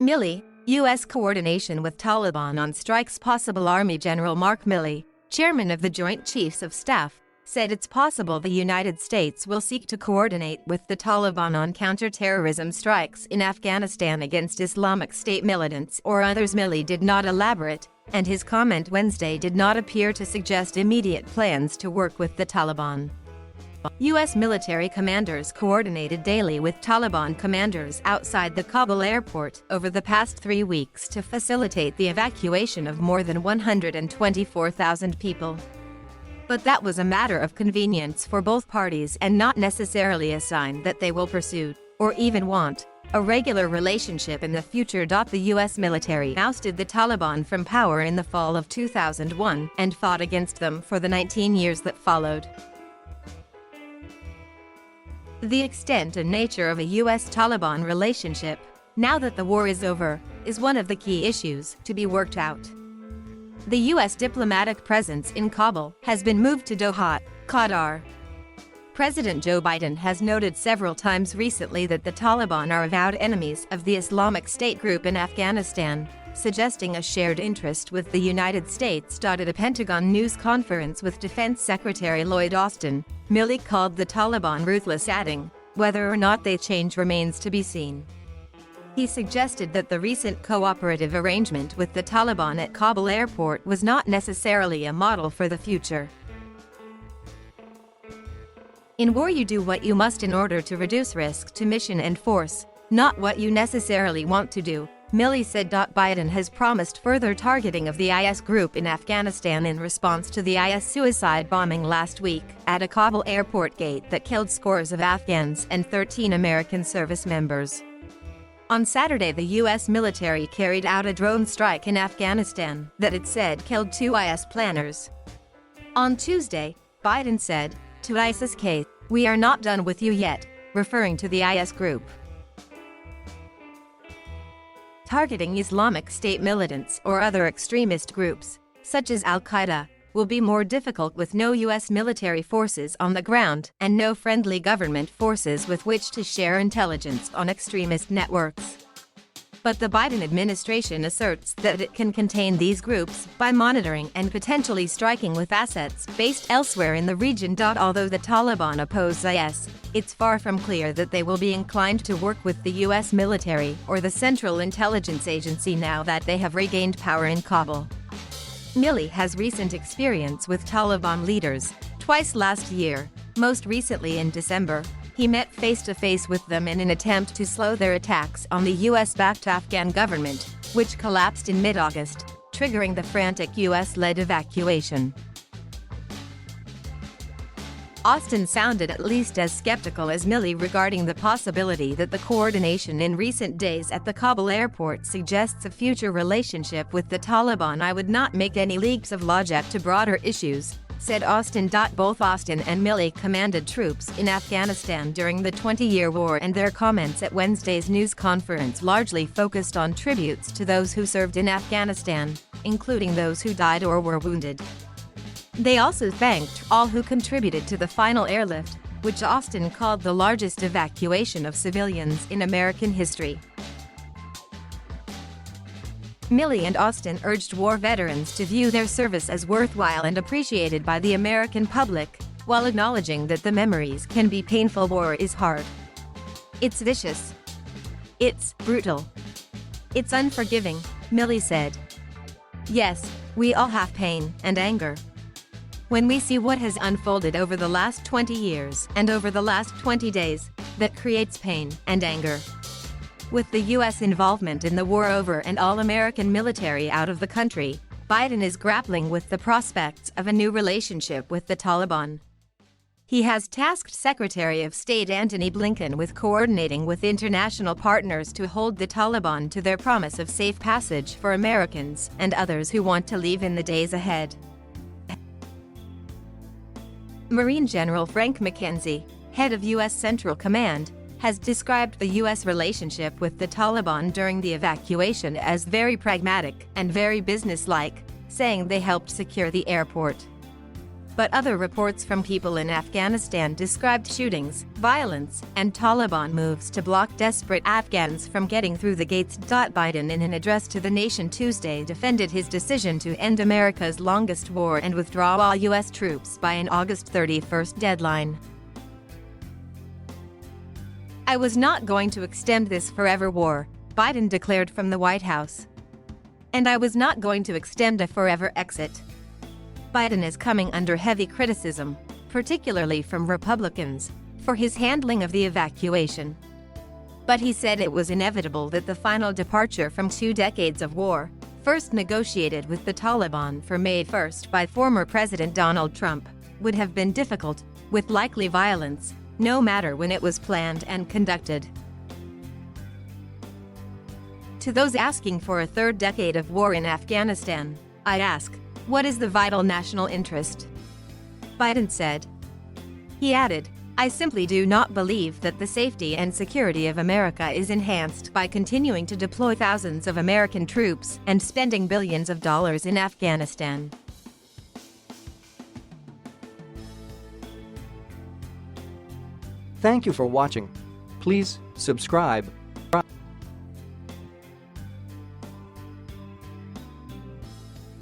Milley, U.S. coordination with Taliban on strikes. Possible Army General Mark Milley, chairman of the Joint Chiefs of Staff, said it's possible the United States will seek to coordinate with the Taliban on counterterrorism strikes in Afghanistan against Islamic State militants or others. Milley did not elaborate, and his comment Wednesday did not appear to suggest immediate plans to work with the Taliban. U.S. military commanders coordinated daily with Taliban commanders outside the Kabul airport over the past 3 weeks to facilitate the evacuation of more than 124,000 people. But that was a matter of convenience for both parties and not necessarily a sign that they will pursue, or even want, a regular relationship in the future. The U.S. military ousted the Taliban from power in the fall of 2001 and fought against them for the 19 years that followed. The extent and nature of a U.S.-Taliban relationship, now that the war is over, is one of the key issues to be worked out. The U.S. diplomatic presence in Kabul has been moved to Doha, Qatar. President Joe Biden has noted several times recently that the Taliban are avowed enemies of the Islamic State group in Afghanistan, suggesting a shared interest with the United States. At a Pentagon news conference with Defense Secretary Lloyd Austin, Milley called the Taliban ruthless, adding, "Whether or not they change remains to be seen." He suggested that the recent cooperative arrangement with the Taliban at Kabul airport was not necessarily a model for the future. In war, you do what you must in order to reduce risk to mission and force, not what you necessarily want to do, Milley said. Biden has promised further targeting of the IS group in Afghanistan in response to the IS suicide bombing last week at a Kabul airport gate that killed scores of Afghans and 13 American service members. On Saturday, the U.S. military carried out a drone strike in Afghanistan that it said killed 2 IS planners. On Tuesday, Biden said, "To ISIS case, we are not done with you yet," referring to the IS group. Targeting Islamic State militants or other extremist groups, such as Al-Qaeda, will be more difficult with no U.S. military forces on the ground and no friendly government forces with which to share intelligence on extremist networks. But the Biden administration asserts that it can contain these groups by monitoring and potentially striking with assets based elsewhere in the region. Although the Taliban oppose IS, it's far from clear that they will be inclined to work with the U.S. military or the Central Intelligence Agency now that they have regained power in Kabul. Milley has recent experience with Taliban leaders, twice last year, most recently in December. He met face-to-face with them in an attempt to slow their attacks on the U.S.-backed Afghan government, which collapsed in mid-August, triggering the frantic U.S.-led evacuation. Austin sounded at least as skeptical as Milley regarding the possibility that the coordination in recent days at the Kabul airport suggests a future relationship with the Taliban. "I would not make any leaps of logic to broader issues," said Austin. Both Austin and Milley commanded troops in Afghanistan during the 20-year war, and their comments at Wednesday's news conference largely focused on tributes to those who served in Afghanistan, including those who died or were wounded. They also thanked all who contributed to the final airlift, which Austin called the largest evacuation of civilians in American history. Milley and Austin urged war veterans to view their service as worthwhile and appreciated by the American public, while acknowledging that the memories can be painful. War is hard. It's vicious. It's brutal. It's unforgiving, Milley said. "Yes, we all have pain and anger. When we see what has unfolded over the last 20 years and over the last 20 days, that creates pain and anger." With the U.S. involvement in the war over and all American military out of the country, Biden is grappling with the prospects of a new relationship with the Taliban. He has tasked Secretary of State Antony Blinken with coordinating with international partners to hold the Taliban to their promise of safe passage for Americans and others who want to leave in the days ahead. Marine General Frank McKenzie, head of U.S. Central Command, has described the U.S. relationship with the Taliban during the evacuation as very pragmatic and very businesslike, saying they helped secure the airport. But other reports from people in Afghanistan described shootings, violence, and Taliban moves to block desperate Afghans from getting through the gates. Biden, in an address to the nation Tuesday, defended his decision to end America's longest war and withdraw all U.S. troops by an August 31st deadline. "I was not going to extend this forever war," Biden declared from the White House. "And I was not going to extend a forever exit." Biden is coming under heavy criticism, particularly from Republicans, for his handling of the evacuation. But he said it was inevitable that the final departure from 2 decades of war, first negotiated with the Taliban for May 1 by former President Donald Trump, would have been difficult, with likely violence, no matter when it was planned and conducted. To those asking for a 3rd decade of war in Afghanistan, I ask, what is the vital national interest? Biden said. He added, "I simply do not believe that the safety and security of America is enhanced by continuing to deploy thousands of American troops and spending billions of dollars in Afghanistan." Thank you for watching. Please subscribe